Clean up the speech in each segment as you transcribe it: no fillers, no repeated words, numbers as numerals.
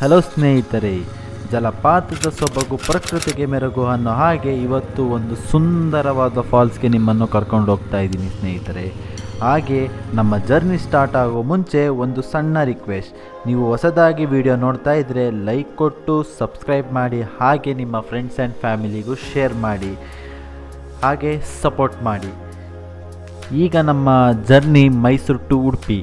Hello ಸ್ನೇಹಿತರೆ, ಜಲಪಾತದ ಸೊಬಗು ಪ್ರಕೃತಿಗೆ ಮೆರುಗು ಅನ್ನೋ ಹಾಗೆ ಇವತ್ತು ಒಂದು ಸುಂದರವಾದ ಫಾಲ್ಸ್ಗೆ ನಿಮ್ಮನ್ನು ಕರ್ಕೊಂಡು ಹೋಗ್ತಾ ಇದ್ದೀನಿ ಸ್ನೇಹಿತರೆ. ಹಾಗೆ ನಮ್ಮ ಜರ್ನಿ ಸ್ಟಾರ್ಟ್ ಆಗೋ ಮುಂಚೆ ಒಂದು ಸಣ್ಣ ರಿಕ್ವೆಸ್ಟ್, ನೀವು ಹೊಸದಾಗಿ ವಿಡಿಯೋ ನೋಡ್ತಾ ಇದ್ದರೆ ಲೈಕ್ ಕೊಟ್ಟು ಸಬ್ಸ್ಕ್ರೈಬ್ ಮಾಡಿ, ಹಾಗೆ ನಿಮ್ಮ ಫ್ರೆಂಡ್ಸ್ ಆ್ಯಂಡ್ ಫ್ಯಾಮಿಲಿಗೂ ಶೇರ್ ಮಾಡಿ, ಹಾಗೆ ಸಪೋರ್ಟ್ ಮಾಡಿ. ಈಗ ನಮ್ಮ journey Mysuru to Udupi.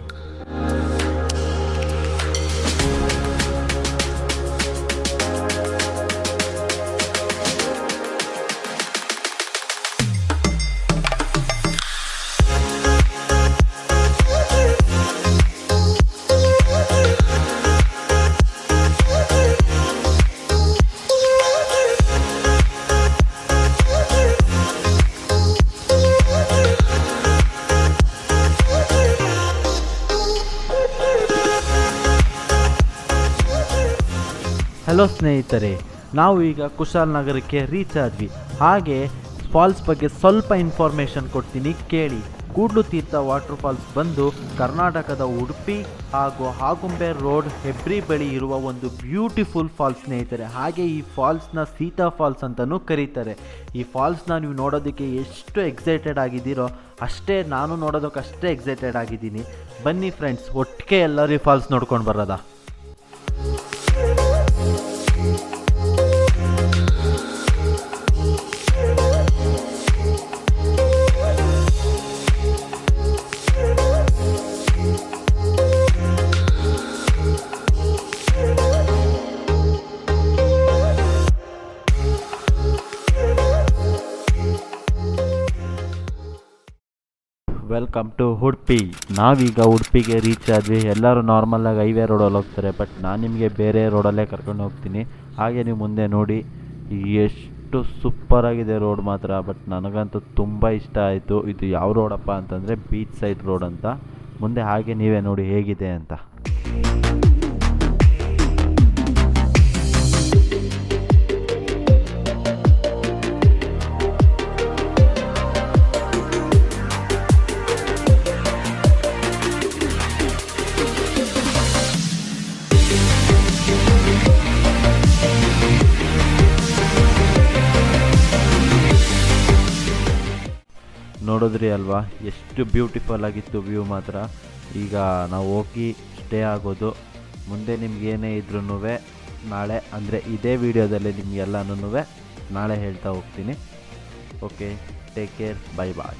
Hello ಸ್ನೇಹಿತರೆ, ನಾವು ಈಗ ಕುಶಾಲನಗರಕ್ಕೆ ರೀಚ್ ಆದ್ವಿ. ಹಾಗೆ ಫಾಲ್ಸ್ ಬಗ್ಗೆ ಸ್ವಲ್ಪ ಇನ್ಫಾರ್ಮೇಷನ್ ಕೊಡ್ತೀನಿ, ಕೇಳಿ. ಕೂಡ್ಲು ತೀರ್ಥ ವಾಟರ್ ಫಾಲ್ಸ್ ಬಂದು ಕರ್ನಾಟಕದ ಉಡುಪಿ ಹಾಗೂ ಆಗುಂಬೆ ರೋಡ್ ಹೆಬ್ರಿ ಬಳಿ ಇರುವ ಒಂದು ಬ್ಯೂಟಿಫುಲ್ ಫಾಲ್ಸ್ ಸ್ನೇಹಿತರೆ. ಹಾಗೆ ಈ ಫಾಲ್ಸ್ನ ಸೀತಾ ಫಾಲ್ಸ್ ಅಂತಲೂ ಕರೀತಾರೆ. ಈ ಫಾಲ್ಸ್ನ ನೀವು ನೋಡೋದಕ್ಕೆ ಎಷ್ಟು ಎಕ್ಸೈಟೆಡ್ ಆಗಿದ್ದೀರೋ ಅಷ್ಟೇ ನಾನು ನೋಡೋದಕ್ಕಷ್ಟೇ ಎಕ್ಸೈಟೆಡ್ ಆಗಿದ್ದೀನಿ. ಬನ್ನಿ ಫ್ರೆಂಡ್ಸ್, ಒಟ್ಟಿಗೆ ಎಲ್ಲರೂ ಈ ಫಾಲ್ಸ್ ನೋಡ್ಕೊಂಡು ಬರೋದಾ. Welcome to Udupi. ನಾವೀಗ ಉಡುಪಿಗೆ ರೀಚ್ ಆದ್ವಿ. ಎಲ್ಲರೂ ನಾರ್ಮಲಾಗಿ ಹೈವೇ ರೋಡಲ್ಲಿ ಹೋಗ್ತಾರೆ, ಬಟ್ ನಾನು ನಿಮಗೆ ಬೇರೆ ರೋಡಲ್ಲೇ ಕರ್ಕೊಂಡು ಹೋಗ್ತೀನಿ. ಹಾಗೆ ನೀವು ಮುಂದೆ ನೋಡಿ, ಎಷ್ಟು ಸೂಪರಾಗಿದೆ ರೋಡ್ ಮಾತ್ರ. ಬಟ್ ನನಗಂತೂ ತುಂಬ ಇಷ್ಟ ಆಯಿತು. ಇದು ಯಾವ ರೋಡಪ್ಪ ಅಂತಂದರೆ ಬೀಚ್ ಸೈಡ್ ರೋಡ್ ಅಂತ. ಮುಂದೆ ಹಾಗೆ ನೀವೇ ನೋಡಿ ಹೇಗಿದೆ ಅಂತ. ನೋಡಿದ್ರಿ ಅಲ್ವಾ, ಎಷ್ಟು ಬ್ಯೂಟಿಫುಲ್ ಆಗಿತ್ತು ವ್ಯೂ ಮಾತ್ರ. ಈಗ ನಾವು ಹೋಗಿ ಸ್ಟೇ ಆಗೋದು. ಮುಂದೆ ನಿಮ್ಗೇನೇ ಇದ್ರೂ ನಾಳೆ, ಅಂದರೆ ಇದೇ ವಿಡಿಯೋದಲ್ಲಿ ನಿಮಗೆಲ್ಲನೂ ನಾಳೆ ಹೇಳ್ತಾ ಹೋಗ್ತೀನಿ. Okay, take care, bye bye.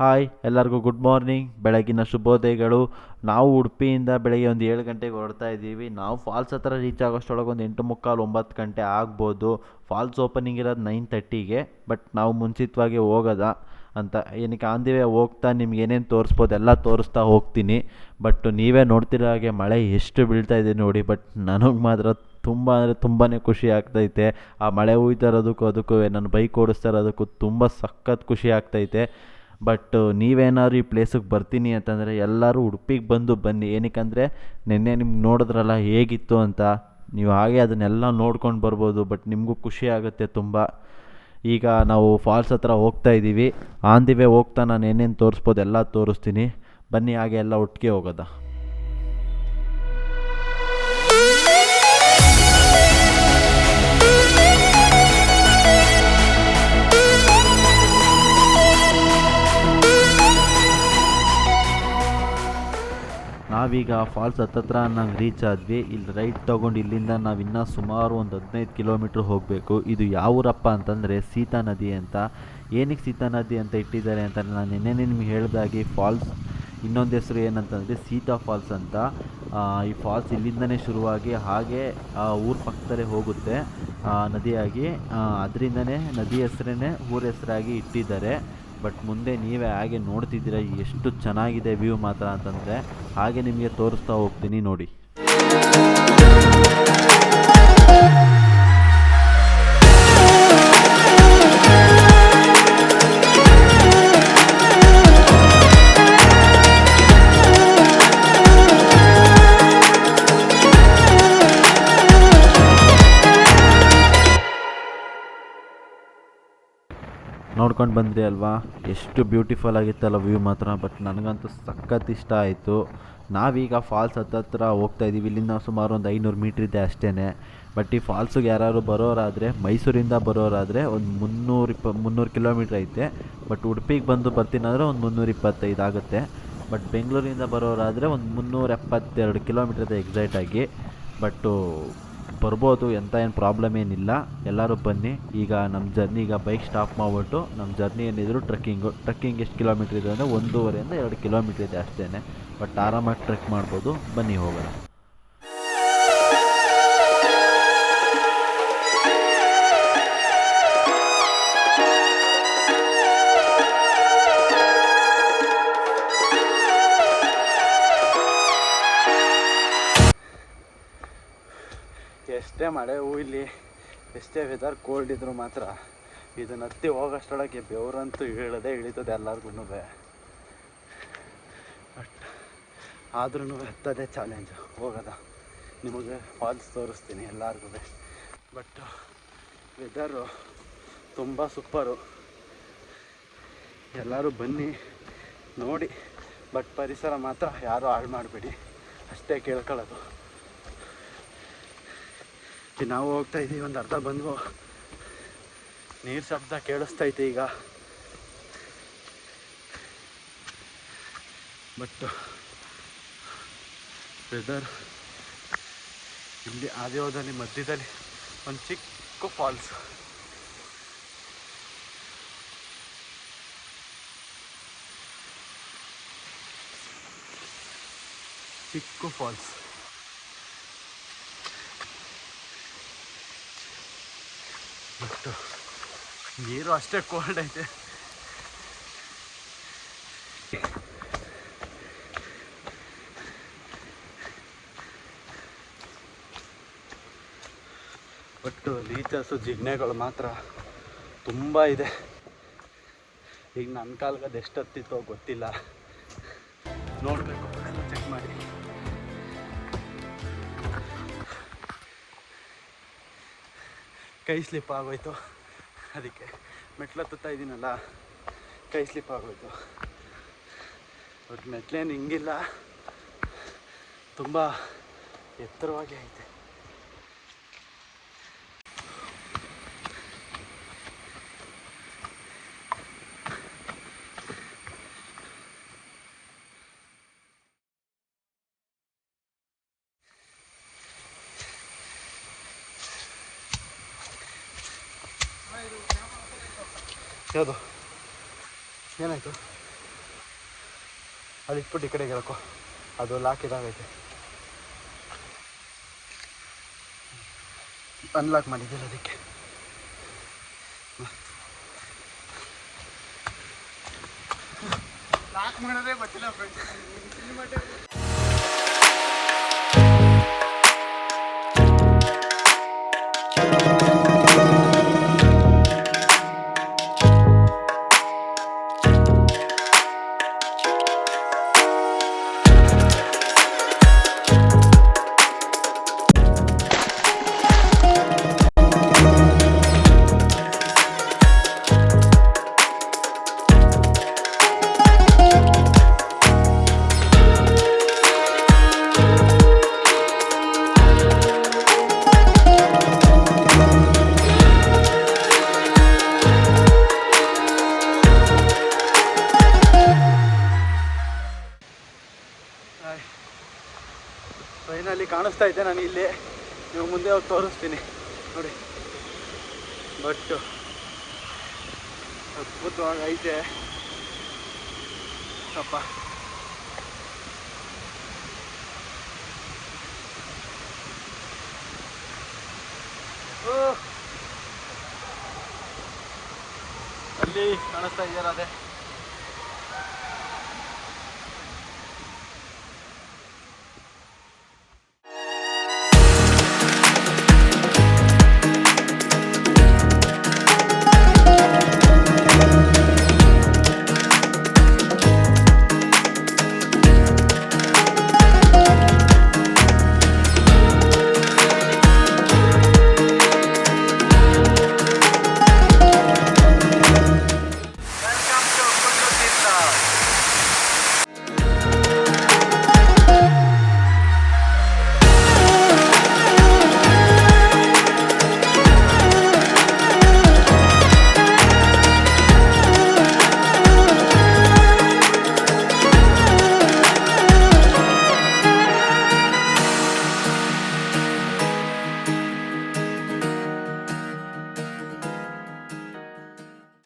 Hi, ಎಲ್ಲರಿಗೂ ಗುಡ್ ಮಾರ್ನಿಂಗ್, ಬೆಳಗಿನ ಶುಭೋದಯಗಳು. ನಾವು ಉಡುಪಿಯಿಂದ ಬೆಳಗ್ಗೆ ಒಂದು 7 ಗಂಟೆಗೆ ಹೊರಡ್ತಾ ಇದ್ದೀವಿ. ನಾವು ಫಾಲ್ಸ್ ಹತ್ರ ರೀಚ್ ಆಗೋಷ್ಟೊಳಗೆ ಒಂದು 8:45, 9 ಗಂಟೆ ಆಗ್ಬೋದು. ಫಾಲ್ಸ್ ಓಪನಿಂಗ್ ಇರೋದು 9:30ಗೆ, ಬಟ್ ನಾವು ಮುಂಚಿತವಾಗಿ ಹೋಗೋದ ಅಂತ ಏನಕ್ಕೆ ಆಂದಿವೇ ಹೋಗ್ತಾ ನಿಮ್ಗೆ ಏನೇನು ತೋರಿಸ್ಬೋದು ಎಲ್ಲ ತೋರಿಸ್ತಾ ಹೋಗ್ತೀನಿ. ಬಟ್ ನೀವೇ ನೋಡ್ತಿರೋ ಹಾಗೆ ಮಳೆ ಎಷ್ಟು ಬೀಳ್ತಾ ಇದೆ ನೋಡಿ. ಬಟ್ ನನಗೆ ಮಾತ್ರ ತುಂಬ ಅಂದರೆ ತುಂಬಾ ಖುಷಿ ಆಗ್ತೈತೆ. ಆ ಮಳೆ ಹುಯ್ತಾ ಇರೋದಕ್ಕೂ ಅದಕ್ಕೂ ನಾನು ಬೈಕ್ ಓಡಿಸ್ತಾ ಇರೋದಕ್ಕೂ ತುಂಬ ಸಖತ್ ಖುಷಿ ಆಗ್ತೈತೆ. ಬಟ್ ನೀವೇನಾದ್ರು ಈ ಪ್ಲೇಸಿಗೆ ಬರ್ತೀನಿ ಅಂತಂದರೆ ಎಲ್ಲರೂ ಉಡುಪಿಗೆ ಬನ್ನಿ. ಏನಕ್ಕಂದರೆ ನಿನ್ನೆ ನಿಮ್ಗೆ ನೋಡಿದ್ರಲ್ಲ ಹೇಗಿತ್ತು ಅಂತ, ನೀವು ಹಾಗೆ ಅದನ್ನೆಲ್ಲ ನೋಡ್ಕೊಂಡು ಬರ್ಬೋದು. ಬಟ್ ನಿಮಗೂ ಖುಷಿ ಆಗುತ್ತೆ ತುಂಬ. ಈಗ ನಾವು ಫಾಲ್ಸ್ ಹತ್ರ ಹೋಗ್ತಾ ಇದ್ದೀವಿ. ಆನ್ ದಿ ವೇ ಹೋಗ್ತಾ ನಾನು ಏನೇನು ತೋರಿಸ್ಬೋದು ಎಲ್ಲ ತೋರಿಸ್ತೀನಿ. ಬನ್ನಿ, ಹಾಗೆ ಎಲ್ಲ ಒಟ್ಟಿಗೆ ಹೋಗೋದ. ನಾವೀಗ ಫಾಲ್ಸ್ ಹತ್ತತ್ರ ನಂಗೆ ರೀಚ್ ಆದ್ವಿ. ಇಲ್ಲಿ ರೈಟ್ ತೊಗೊಂಡು ಇಲ್ಲಿಂದ ನಾವು ಇನ್ನೂ ಸುಮಾರು ಒಂದು 15 ಕಿಲೋಮೀಟ್ರ್ ಹೋಗಬೇಕು. ಇದು ಯಾವ ಊರಪ್ಪ ಅಂತಂದರೆ ಸೀತಾ ನದಿ ಅಂತ. ಏನಕ್ಕೆ ಸೀತಾ ನದಿ ಅಂತ ಇಟ್ಟಿದ್ದಾರೆ ಅಂತ ನಾನು ನಿನ್ನೆ ನಿಮ್ಗೆ ಹೇಳಿದಾಗೆ ಫಾಲ್ಸ್ ಇನ್ನೊಂದು ಹೆಸರು ಏನಂತಂದರೆ ಸೀತಾ ಫಾಲ್ಸ್ ಅಂತ. ಈ ಫಾಲ್ಸ್ ಇಲ್ಲಿಂದನೇ ಶುರುವಾಗಿ ಹಾಗೆ ಊರ ಪಕ್ಕದಲ್ಲೇ ಹೋಗುತ್ತೆ ನದಿಯಾಗಿ. ಅದರಿಂದನೇ ನದಿ ಹೆಸರೇ ಊರ ಹೆಸರಾಗಿ ಇಟ್ಟಿದ್ದಾರೆ. ಬಟ್ ಮುಂದೆ ನೀವೇ ಹಾಗೆ ನೋಡ್ತಿದ್ದೀರ ಎಷ್ಟು ಚೆನ್ನಾಗಿದೆ ವ್ಯೂ ಮಾತ್ರ ಅಂತಂದರೆ. ಹಾಗೆ ನಿಮಗೆ ತೋರಿಸ್ತಾ ಹೋಗ್ತೀನಿ ನೋಡಿ. ನೋಡ್ಕೊಂಡು ಬಂದ್ರಿ ಅಲ್ವಾ, ಎಷ್ಟು ಬ್ಯೂಟಿಫುಲ್ ಆಗಿತ್ತಲ್ಲ ವ್ಯೂ ಮಾತ್ರ. ಬಟ್ ನನಗಂತೂ ಸಖತ್ ಇಷ್ಟ ಆಯಿತು. ನಾವೀಗ ಫಾಲ್ಸ್ ಹತ್ತತ್ರ ಹೋಗ್ತಾಯಿದ್ದೀವಿ. ಇಲ್ಲಿಂದ ಸುಮಾರು ಒಂದು 500 ಮೀಟ್ರ್ ಇದೆ ಅಷ್ಟೇ. ಬಟ್ ಈ ಫಾಲ್ಸಿಗೆ ಯಾರು ಬರೋರಾದರೆ, ಮೈಸೂರಿಂದ ಬರೋರಾದರೆ ಒಂದು 300 ಕಿಲೋಮೀಟ್ರ್ ಐತೆ. ಬಟ್ ಉಡುಪಿಗೆ ಬರ್ತೀನಂದರೆ ಒಂದು 325 ಆಗುತ್ತೆ. ಬಟ್ ಬೆಂಗಳೂರಿಂದ ಬರೋರಾದರೆ ಒಂದು 372 ಕಿಲೋಮೀಟ್ರ್ ಇದೆ ಎಕ್ಸಾಕ್ಟಾಗಿ. ಬಟ್ಟು ಬರ್ಬೋದು, ಎಂಥ ಏನು ಪ್ರಾಬ್ಲಮ್ ಏನಿಲ್ಲ. ಎಲ್ಲರೂ ಬನ್ನಿ. ಈಗ ನಮ್ಮ ಜರ್ನಿ, ಈಗ ಬೈಕ್ ಸ್ಟಾಪ್ ಮಾಡಿಬಿಟ್ಟು ನಮ್ಮ ಜರ್ನಿ ಏನಿದ್ರು ಟ್ರೆಕ್ಕಿಂಗ್ ಎಷ್ಟು ಕಿಲೋಮೀಟ್ರ್ ಇದೆ ಅಂದರೆ 1.5 2 ಕಿಲೋಮೀಟ್ರ್ ಇದೆ ಅಷ್ಟೇ. ಬಟ್ ಆರಾಮಾಗಿ ಟ್ರೆಕ್ ಮಾಡ್ಬೋದು. ಬನ್ನಿ ಹೋಗೋಣ. ಎಷ್ಟೇ ಮಳೆ ಇಲ್ಲಿ, ಎಷ್ಟೇ ವೆದರ್ ಕೋಲ್ಡ್ ಇದ್ದರೂ ಮಾತ್ರ ಇದನ್ನ ಹತ್ತಿ ಹೋಗೋಷ್ಟೊಳಗೆ ಬೆವರಂತೂ ಇಳಿತದೆ ಎಲ್ಲರಿಗೂ. ಬಟ್ ಆದ್ರೂ ಹತ್ತದೇ ಚಾಲೆಂಜು. ಹೋಗೋದ ನಿಮಗೆ ಫಾಲ್ಸ್ ತೋರಿಸ್ತೀನಿ ಎಲ್ಲರಿಗೂ. ಬಟ್ ವೆದರು ತುಂಬ ಸೂಪರು. ಎಲ್ಲರೂ ಬನ್ನಿ ನೋಡಿ. ಬಟ್ ಪರಿಸರ ಮಾತ್ರ ಯಾರೂ ಹಾಳು ಮಾಡಬೇಡಿ, ಅಷ್ಟೇ ಕೇಳ್ಕೊಳ್ಳೋದು. ನಾವು ಹೋಗ್ತಾ ಇದ್ದೀವಿ, ಒಂದು ಅರ್ಧ ಬಂದ್ವು. ನೀರು ಶಬ್ದ ಕೇಳಿಸ್ತೈತೆ ಈಗ. ಬಟ್ ವೆದರ್ ಇಲ್ಲಿ ಆದಿಯೋದಲ್ಲಿ ಮಧ್ಯದಲ್ಲಿ ಒಂದು ಚಿಕ್ಕ ಫಾಲ್ಸ್. ಚಿಕ್ಕ ಫಾಲ್ಸ್. ಬಟ್ ನೀರು ಅಷ್ಟೇ ಕೋಲ್ಡ್ ಐತೆ. ಬಟ್ ಲೀಚರ್ಸು ಜಿಗ್ನೆಗಳು ಮಾತ್ರ ತುಂಬ ಇದೆ. ಈಗ ನನ್ನ ಕಾಲ್ಗದು ಎಷ್ಟು ಹತ್ತಿತ್ತೋ ಗೊತ್ತಿಲ್ಲ, ನೋಡಬೇಕು, ಎಲ್ಲ ಚೆಕ್ ಮಾಡಿ. ಕೈ ಸ್ಲಿಪ್ ಆಗೋಯ್ತು, ಅದಕ್ಕೆ ಮೆಟ್ಲು ಹತ್ತುತ್ತಾ ಇದ್ದೀನಲ್ಲ, ಕೈ ಸ್ಲಿಪ್ ಆಗೋಯ್ತು. ಬಟ್ ಮೆಟ್ಲೇನು ಹಿಂಗಿಲ್ಲ, ತುಂಬ ಎತ್ತರವಾಗಿ ಐತೆ. ಯಾವುದು ಏನಾಯಿತು? ಅಲ್ಲಿ ಇಟ್ಬಿಟ್ಟು ಈ ಕಡೆಗೆ ಹೇಳ್ಕೊ, ಅದು ಲಾಕ್ ಇದಾಗೈತೆ. ಅನ್ಲಾಕ್ ಮಾಡಿದ್ದಿಲ್ಲ ಅದಕ್ಕೆ. ಲಾಕ್ ಮಾಡೋದೇ ಗೊತ್ತಿಲ್ಲ ಫ್ರೆಂಡ್ಸ್. ಫೈನಲಿ ಕಾಣಿಸ್ತಾ ಇದೆ. ನಾನು ಇಲ್ಲಿ ನೀವು ಮುಂದೆ ಹೋಗಿ ತೋರಿಸ್ತೀನಿ ನೋಡಿ. ಬಟ್ ಅದ್ಭುತವಾಗಿ ಐತೆ ಅಪ್ಪ. ಅಲ್ಲಿ ಕಾಣಿಸ್ತಾ ಇದೆಯಲ್ಲ ಅದೇ